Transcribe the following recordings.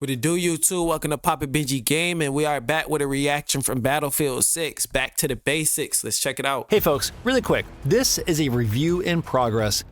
What it do, YouTube? Welcome to Poppa Benji Gaming. We are back with a reaction from Battlefield 6. Back to the basics. Let's check it out. Hey folks, really quick. This is a review in progress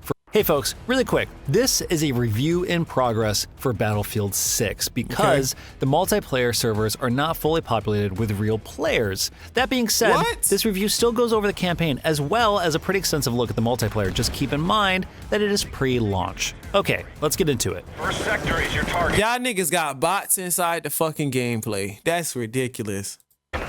for Battlefield 6 because the multiplayer servers are not fully populated with real players. That being said, this review still goes over the campaign as well as a pretty extensive look at the multiplayer. Just keep in mind that it is pre-launch. Okay, let's get into it. First sector is your target. Y'all niggas got bots inside the fucking gameplay. That's ridiculous.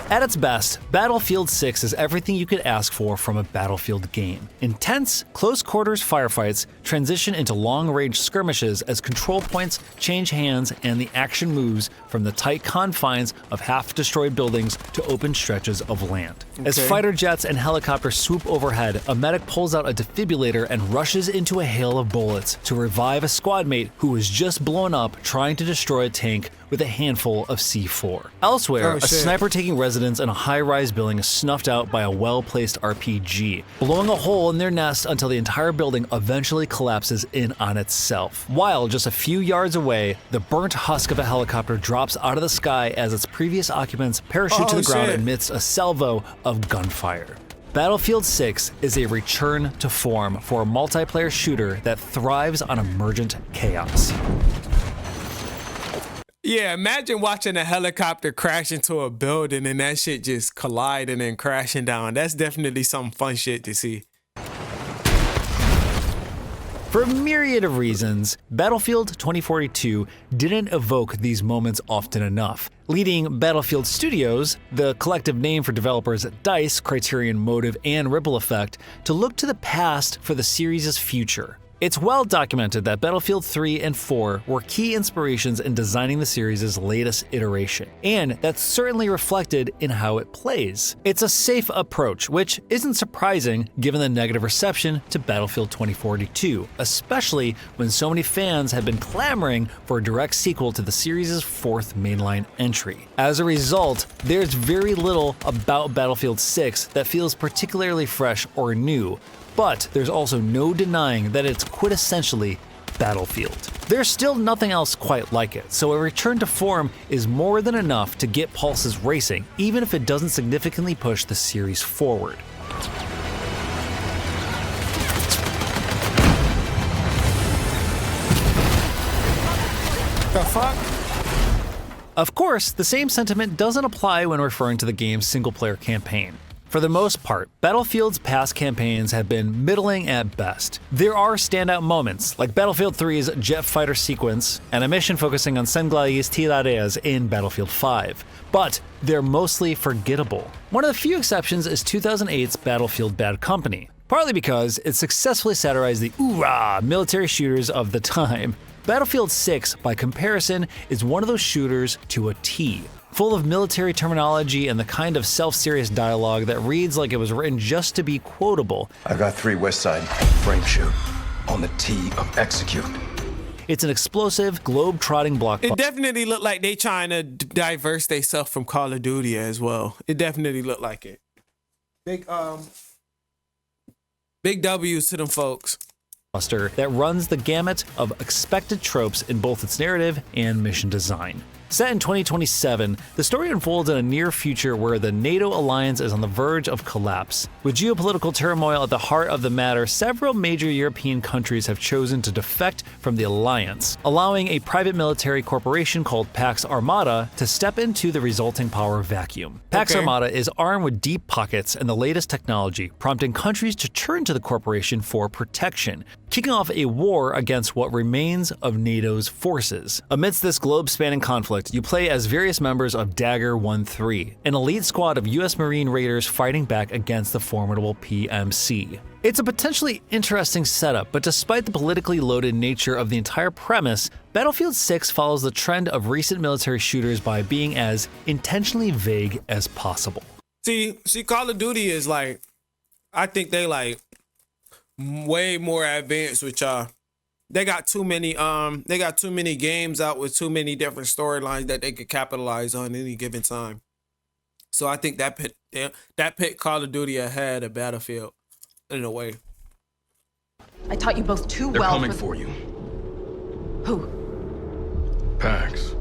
At its best, Battlefield 6 is everything you could ask for from a Battlefield game. Intense, close-quarters firefights transition into long-range skirmishes as control points change hands and the action moves from the tight confines of half-destroyed buildings to open stretches of land. As fighter jets and helicopters swoop overhead, a medic pulls out a defibrillator and rushes into a hail of bullets to revive a squad mate who was just blown up trying to destroy a tank with a handful of C4. Elsewhere, a sniper taking residence in a high-rise building is snuffed out by a well-placed RPG, blowing a hole in their nest until the entire building eventually collapses in on itself. While just a few yards away, the burnt husk of a helicopter drops out of the sky as its previous occupants parachute to the ground amidst a salvo of gunfire. Battlefield 6 is a return to form for a multiplayer shooter that thrives on emergent chaos. Yeah, imagine watching a helicopter crash into a building and that shit just colliding and crashing down. That's definitely some fun shit to see. For a myriad of reasons, Battlefield 2042 didn't evoke these moments often enough, leading Battlefield Studios, the collective name for developers at DICE, Criterion Motive, and Ripple Effect, to look to the past for the series' future. It's well documented that Battlefield 3 and 4 were key inspirations in designing the series' latest iteration, and that's certainly reflected in how it plays. It's a safe approach, which isn't surprising given the negative reception to Battlefield 2042, especially when so many fans have been clamoring for a direct sequel to the series' fourth mainline entry. As a result, there's very little about Battlefield 6 that feels particularly fresh or new, but there's also no denying that it's quintessentially Battlefield. There's still nothing else quite like it, so a return to form is more than enough to get pulses racing, even if it doesn't significantly push the series forward. The fuck? Of course, the same sentiment doesn't apply when referring to the game's single-player campaign. For the most part, Battlefield's past campaigns have been middling at best. There are standout moments, like Battlefield 3's jet fighter sequence and a mission focusing on Senglay's Tirares in Battlefield 5, but they're mostly forgettable. One of the few exceptions is 2008's Battlefield Bad Company, partly because it successfully satirized the oorah military shooters of the time. Battlefield 6, by comparison, is one of those shooters to a T. Full of military terminology and the kind of self-serious dialogue that reads like it was written just to be quotable. I got 3 West Side, frame shoot, on the T of execute. It's an explosive, globe-trotting blockbuster. It definitely looked like they trying to diverse themselves from Call of Duty as well. It definitely looked like it. Big W's to them folks. That runs the gamut of expected tropes in both its narrative and mission design. Set in 2027, the story unfolds in a near future where the NATO alliance is on the verge of collapse. With geopolitical turmoil at the heart of the matter, several major European countries have chosen to defect from the alliance, allowing a private military corporation called Pax Armada to step into the resulting power vacuum. Pax Armada is armed with deep pockets and the latest technology, prompting countries to turn to the corporation for protection, kicking off a war against what remains of NATO's forces. Amidst this globe-spanning conflict, you play as various members of Dagger 1-3, an elite squad of US Marine raiders fighting back against the formidable PMC. It's a potentially interesting setup, but despite the politically loaded nature of the entire premise, Battlefield 6 follows the trend of recent military shooters by being as intentionally vague as possible. See, Call of Duty is like, I think they like way more advanced with y'all. They got too many games out with too many different storylines that they could capitalize on any given time. So I think that pit Call of Duty ahead of Battlefield in a way. I taught you both too They're well. Coming for you. Who? Pax.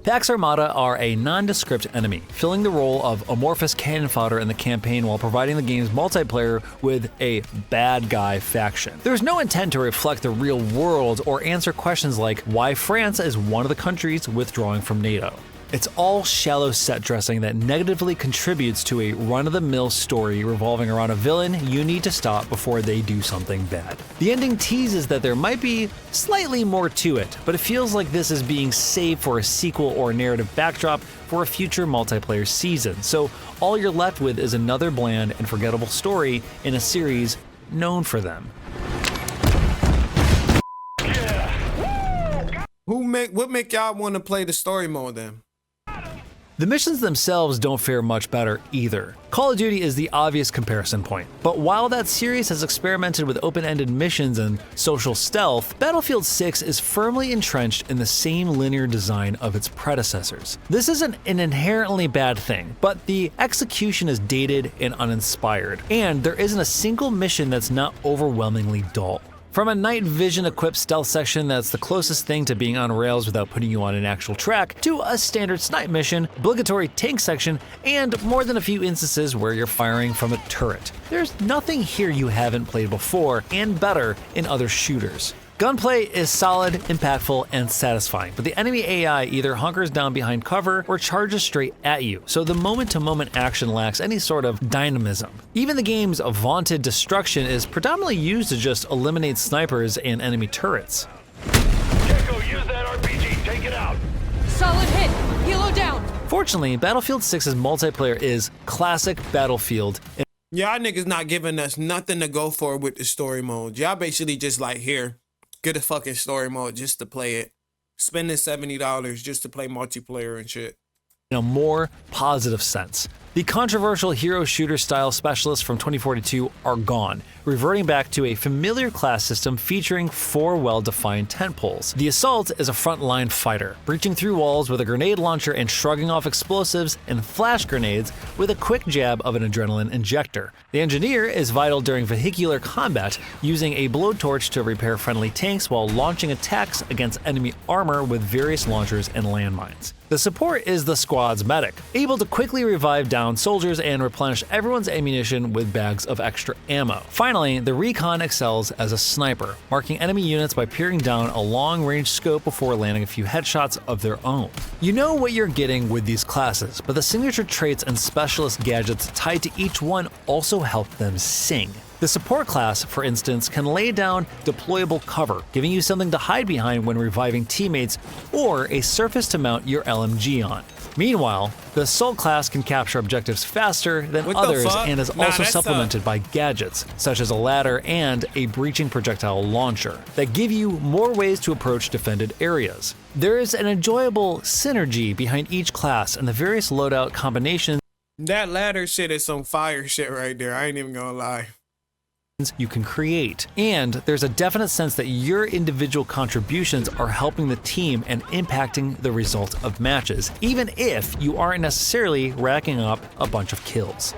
Pax Armada are a nondescript enemy, filling the role of amorphous cannon fodder in the campaign while providing the game's multiplayer with a bad guy faction. There's no intent to reflect the real world or answer questions like why France is one of the countries withdrawing from NATO. It's all shallow set dressing that negatively contributes to a run-of-the-mill story revolving around a villain you need to stop before they do something bad. The ending teases that there might be slightly more to it, but it feels like this is being saved for a sequel or narrative backdrop for a future multiplayer season, so all you're left with is another bland and forgettable story in a series known for them. What make y'all want to play the story mode then? The missions themselves don't fare much better either. Call of Duty is the obvious comparison point, but while that series has experimented with open-ended missions and social stealth, Battlefield 6 is firmly entrenched in the same linear design of its predecessors. This isn't an inherently bad thing, but the execution is dated and uninspired, and there isn't a single mission that's not overwhelmingly dull. From a night vision equipped stealth section that's the closest thing to being on rails without putting you on an actual track, to a standard snipe mission, obligatory tank section, and more than a few instances where you're firing from a turret. There's nothing here you haven't played before and better in other shooters. Gunplay is solid, impactful, and satisfying, but the enemy AI either hunkers down behind cover or charges straight at you, so the moment-to-moment action lacks any sort of dynamism. Even the game's vaunted destruction is predominantly used to just eliminate snipers and enemy turrets. Gecko, use that RPG, take it out! Solid hit. Helo down. Fortunately, Battlefield 6's multiplayer is classic Battlefield. Y'all niggas not giving us nothing to go for with the story mode. Y'all basically just like, here, get a fucking story mode just to play it. Spending $70 just to play multiplayer and shit. In a more positive sense. The controversial hero shooter style specialists from 2042 are gone, reverting back to a familiar class system featuring 4 well-defined tentpoles. The Assault is a frontline fighter, breaching through walls with a grenade launcher and shrugging off explosives and flash grenades with a quick jab of an adrenaline injector. The Engineer is vital during vehicular combat, using a blowtorch to repair friendly tanks while launching attacks against enemy armor with various launchers and landmines. The Support is the squad's medic, able to quickly revive down soldiers and replenish everyone's ammunition with bags of extra ammo. Finally, the Recon excels as a sniper, marking enemy units by peering down a long-range scope before landing a few headshots of their own. You know what you're getting with these classes, but the signature traits and specialist gadgets tied to each one also help them sing. The Support class, for instance, can lay down deployable cover, giving you something to hide behind when reviving teammates, or a surface to mount your LMG on. Meanwhile, the Assault class can capture objectives faster than others and is also supplemented by gadgets, such as a ladder and a breaching projectile launcher, that give you more ways to approach defended areas. There is an enjoyable synergy behind each class and the various loadout combinations That ladder shit is some fire shit right there. I ain't even gonna lie. You can create, and there's a definite sense that your individual contributions are helping the team and impacting the result of matches, even if you aren't necessarily racking up a bunch of kills.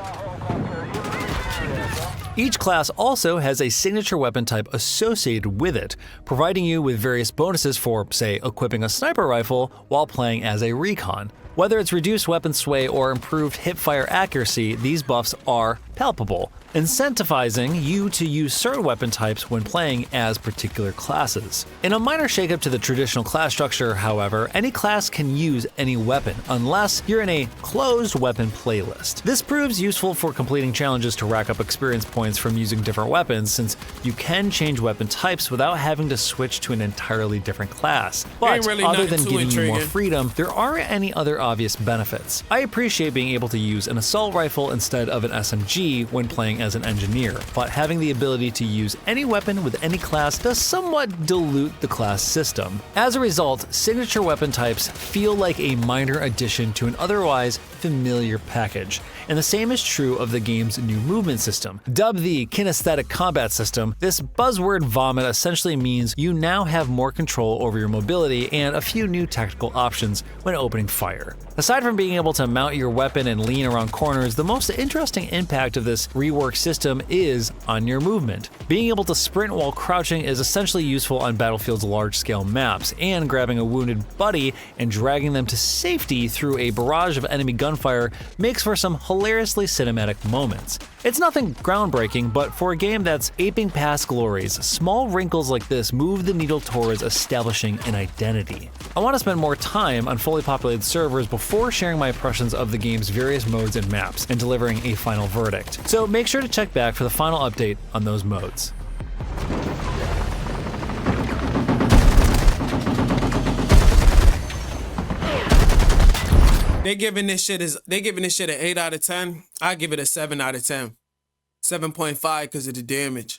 Each class also has a signature weapon type associated with it, providing you with various bonuses for, say, equipping a sniper rifle while playing as a recon. Whether it's reduced weapon sway or improved hipfire accuracy, these buffs are palpable, incentivizing you to use certain weapon types when playing as particular classes. In a minor shakeup to the traditional class structure, however, any class can use any weapon, unless you're in a closed weapon playlist. This proves useful for completing challenges to rack up experience points from using different weapons, since you can change weapon types without having to switch to an entirely different class. But really other than too giving you more intriguing. freedom, there aren't any other obvious benefits. I appreciate being able to use an assault rifle instead of an SMG when playing as an engineer, but having the ability to use any weapon with any class does somewhat dilute the class system. As a result, signature weapon types feel like a minor addition to an otherwise familiar package, and the same is true of the game's new movement system. Dubbed the kinesthetic combat system, this buzzword vomit essentially means you now have more control over your mobility and a few new tactical options when opening fire. Aside from being able to mount your weapon and lean around corners, the most interesting impact of this rework system is on your movement. Being able to sprint while crouching is essentially useful on Battlefield's large-scale maps, and grabbing a wounded buddy and dragging them to safety through a barrage of enemy gunfire makes for some hilariously cinematic moments. It's nothing groundbreaking, but for a game that's aping past glories, small wrinkles like this move the needle towards establishing an identity. I want to spend more time on fully populated servers before sharing my impressions of the game's various modes and maps and delivering a final verdict. So make sure to check back for the final update on those modes. They giving this shit an 8 out of 10. I give it a 7 out of 10. 7.5 because of the damage.